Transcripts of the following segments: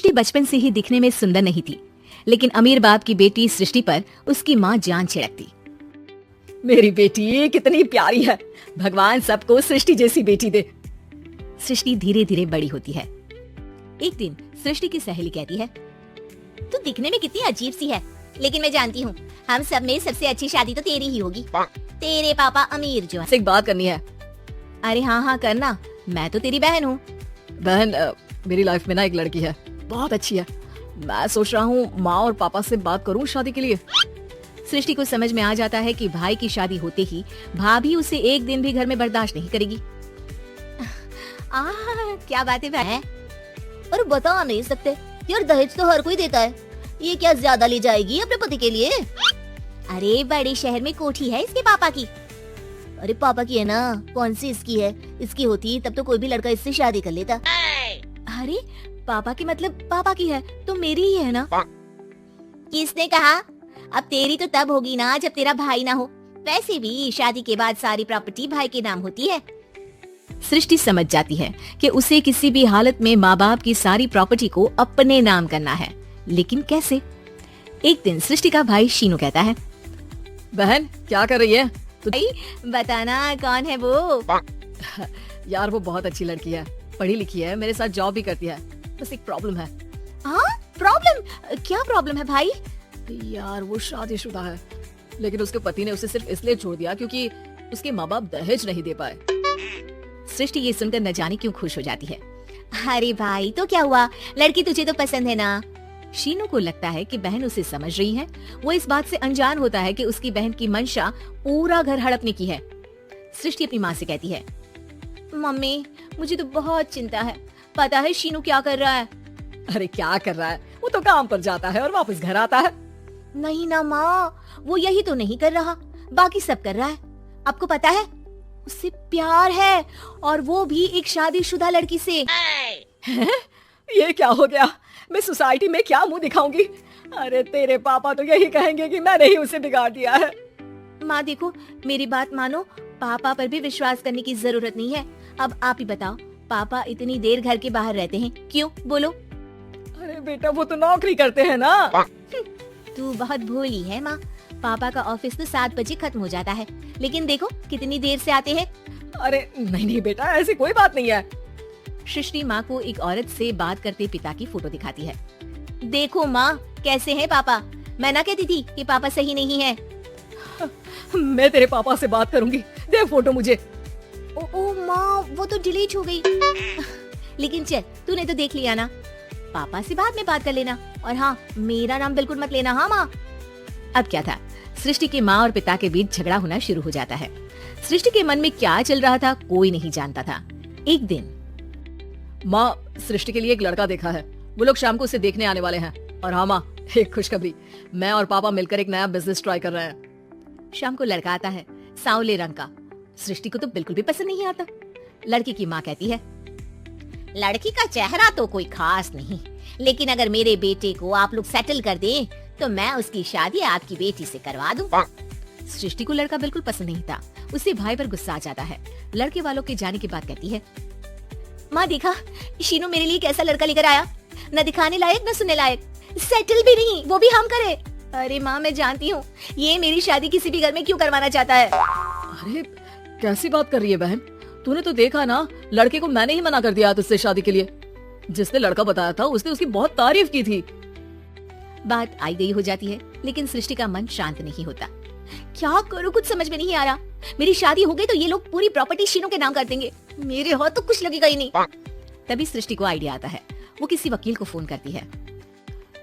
सृष्टि बचपन से ही दिखने में सुंदर नहीं थी, लेकिन अमीर बाप की बेटी सृष्टि पर उसकी माँ जान छिड़कती। मेरी बेटी कितनी प्यारी है, भगवान सबको सृष्टि जैसी बेटी दे। सृष्टि धीरे धीरे बड़ी होती है। एक दिन सृष्टि की सहेली कहती है, तू दिखने में कितनी अजीब सी है, लेकिन मैं जानती हूँ हम सब में सबसे अच्छी शादी तो तेरी ही होगी। तेरे पापा अमीर जो है। एक बात करनी है। अरे हाँ हाँ करना, मैं तो तेरी बहन हूँ। बहन, मेरी लाइफ में ना एक लड़की है, बहुत अच्छी है। मैं सोच रहा हूँ माँ और पापा से बात करूँ शादी के लिए। सृष्टि को समझ में आ जाता है कि भाई की शादी होते ही भाभी उसे एक दिन भी घर में बर्दाश्त नहीं करेगी। क्या बातें है, और बता नहीं सकते यार, दहेज तो हर कोई देता है, ये क्या ज्यादा ले जाएगी अपने पति के लिए? अरे बड़े शहर में कोठी है इसके पापा की। अरे पापा की है ना, कौन सी इसकी है? इसकी होती तब तो कोई भी लड़का इससे शादी कर लेता। अरे पापा की मतलब पापा की है तो मेरी ही है ना। किसने कहा? अब तेरी तो तब होगी ना जब तेरा भाई ना हो। वैसे भी शादी के बाद सारी प्रॉपर्टी भाई के नाम होती है। सृष्टि समझ जाती है कि उसे किसी भी हालत में माँ बाप की सारी प्रॉपर्टी को अपने नाम करना है, लेकिन कैसे? एक दिन सृष्टि का भाई शीनू कहता है, बहन क्या कर रही है? बताना कौन है वो? यार वो बहुत अच्छी लड़की है, पढ़ी लिखी है, मेरे साथ जॉब भी करती है। बस एक प्रॉब्लम है। हाँ प्रॉब्लम? क्या प्रॉब्लम है भाई? यार वो शादीशुदा है, लेकिन उसके पति ने उसे सिर्फ इसलिए छोड़ दिया क्योंकि उसके माँ बाप दहेज नहीं दे पाए। सृष्टि ये सुनकर न जाने क्यों खुश हो जाती है। अरे भाई तो क्या हुआ, लड़की तुझे तो पसंद है ना? शीनू को लगता है कि बहन उसे समझ रही है। वो इस बात से अनजान होता है कि उसकी बहन की मंशा पूरा घर हड़पने की है। सृष्टि अपनी माँ से कहती है, मम्मी मुझे तो बहुत चिंता है, पता है शीनू क्या कर रहा है? अरे क्या कर रहा है, वो तो काम पर जाता है और वापस घर आता है। नहीं ना माँ, वो यही तो नहीं कर रहा, बाकी सब कर रहा है। आपको पता है उससे प्यार है, और वो भी एक शादीशुदा लड़की से। ये क्या हो गया, मैं सोसाइटी में क्या मुंह दिखाऊंगी? अरे तेरे पापा तो यही कहेंगे कि मैंने ही उसे बिगाड़ दिया है। माँ देखो मेरी बात मानो, पापा पर भी विश्वास करने की जरूरत नहीं है। अब आप ही बताओ, पापा इतनी देर घर के बाहर रहते हैं क्यों, बोलो? अरे बेटा वो तो नौकरी करते हैं ना। तू बहुत भोली है माँ, पापा का ऑफिस तो 7 बजे खत्म हो जाता है, लेकिन देखो कितनी देर से आते हैं। अरे नहीं बेटा, ऐसी कोई बात नहीं है। सृष्टि माँ को एक औरत से बात करते पिता की फोटो दिखाती है। देखो माँ कैसे हैं पापा, मैं ना कहती थी कि पापा सही नहीं है। मैं तेरे पापा से बात करूंगी, दे फोटो मुझे। ओ माँ वो तो डिलीट हो गई। लेकिन चल तूने तो देख लिया ना, पापा से बाद में बात कर लेना, और हाँ मेरा नाम बिल्कुल मत लेना। हाँ माँ। अब क्या था, सृष्टि के माँ और पिता के बीच झगड़ा होना शुरू हो जाता है। सृष्टि के मन में क्या चल रहा था कोई नहीं जानता था। एक दिन, माँ सृष्टि के लिए एक लड़का देखा है, वो लोग शाम को उसे देखने आने वाले हैं। और हाँ माँ, एक खुशखबरी, मैं और पापा मिलकर एक नया बिजनेस ट्राई कर रहे हैं। शाम को लड़का आता है, सांवले रंग का। सृष्टि को तो बिल्कुल भी पसंद नहीं आता। लड़की की माँ कहती है, लड़की का चेहरा तो कोई खास नहीं, लेकिन अगर मेरे बेटे को आप लोग सेटल कर दें तो मैं उसकी शादी आपकी बेटी से करवा दूं। सृष्टि को लड़का बिल्कुल पसंद नहीं था। उसे भाई पर गुस्सा आ जाता है। लड़के वालों के जाने की बात कहती है, माँ देखा शीनू मेरे लिए कैसा लड़का लेकर आया, न दिखाने लायक न सुनने लायक, सेटल भी नहीं, वो भी हम करे। अरे माँ मैं जानती हूँ ये मेरी शादी किसी भी घर में क्यों करवाना चाहता है। अरे कैसी बात कर रही है बहन, तूने तो देखा ना, लड़के को मैंने ही मना कर दिया तुझसे शादी के लिए। जिसने लड़का बताया था उसने उसकी बहुत तारीफ की थी। बात आई गई हो जाती है, लेकिन सृष्टि का मन शांत नहीं होता। क्या करूँ कुछ समझ में नहीं आ रहा। मेरी शादी हो गई तो ये लोग पूरी प्रॉपर्टी शीनू के नाम कर देंगे, मेरे हाथ तो कुछ लगेगा ही नहीं। तभी सृष्टि को आइडिया आता है। वो किसी वकील को फोन करती है।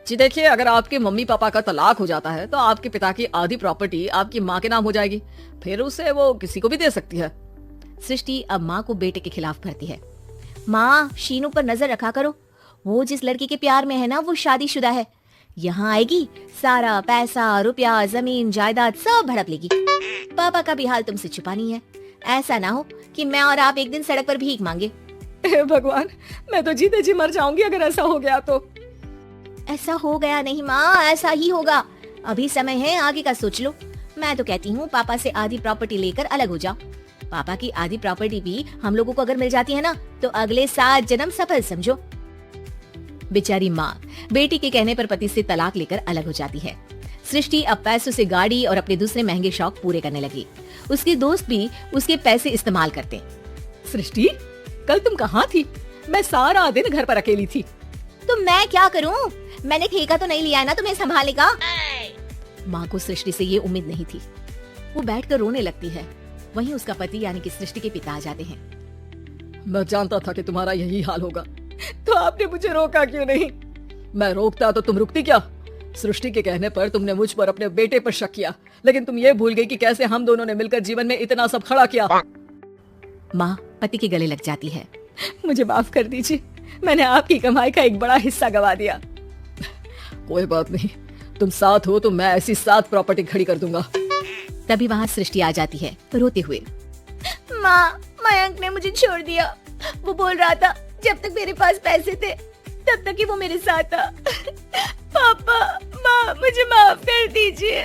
जी देखिए, अगर आपके मम्मी पापा का तलाक हो जाता है तो आपके पिता की आधी प्रॉपर्टी आपकी माँ के नाम हो जाएगी, फिर उसे वो किसी को भी दे सकती है। सृष्टि अब माँ को बेटे के खिलाफ भरती है। माँ शीनू पर नजर रखा करो, वो जिस लड़की के प्यार में है ना वो शादीशुदा है। यहाँ आएगी सारा पैसा रुपया जमीन जायदाद सब भड़प लेगी। पापा का भी हाल तुमसे छुपा नहीं है, ऐसा ना हो कि मैं और आप एक दिन सड़क पर भीख मांगे। भगवान, मैं तो जीते जी मर जाऊंगी अगर ऐसा हो गया तो। ऐसा हो गया नहीं माँ, ऐसा ही होगा। अभी समय है, आगे का सोच लो। मैं तो कहती हूँ पापा से आधी प्रॉपर्टी लेकर अलग हो जाओ। पापा की आधी प्रॉपर्टी भी हम लोगों को अगर मिल जाती है ना तो अगले 7 जन्म सफल समझो। बेचारी माँ बेटी के कहने पर पति से तलाक लेकर अलग हो जाती है। सृष्टि अब पैसों से गाड़ी और अपने दूसरे महंगे शौक पूरे करने लगी। उसके दोस्त भी उसके पैसे इस्तेमाल करते। सृष्टि, कल तुम कहाँ थी? मैं सारा दिन घर पर अकेली थी। तो मैं क्या करूं? मैंने ठेका तो नहीं लिया है ना तुम्हें संभालने का। माँ को सृष्टि से ये उम्मीद नहीं थी। वो बैठकर रोने लगती है। वहीं उसका पति यानी कि सृष्टि के पिता आ जाते हैं। मैं जानता था कि तुम्हारा यही हाल होगा, तो आपने मुझे रोका क्यों नहीं? मैं रोकता तो तुम रुकती क्या? सृष्टि के कहने पर तुमने मुझ पर अपने बेटे पर शक किया, लेकिन तुम ये भूल गई कि कैसे हम दोनों ने मिलकर जीवन में इतना सब खड़ा किया। माँ पति के गले लग जाती है। मुझे माफ कर दीजिए, मैंने आपकी कमाई का एक बड़ा हिस्सा गवा दिया। कोई बात नहीं, तुम साथ हो तो मैं ऐसी 7 प्रॉपर्टी खड़ी कर दूंगा। तभी वहाँ सृष्टि आ जाती है रोते हुए। माँ, मयंक ने मुझे छोड़ दिया। वो बोल रहा था जब तक मेरे पास पैसे थे तब तक ही वो मेरे साथ था। पापा, माँ, मुझे माफ कर दीजिए।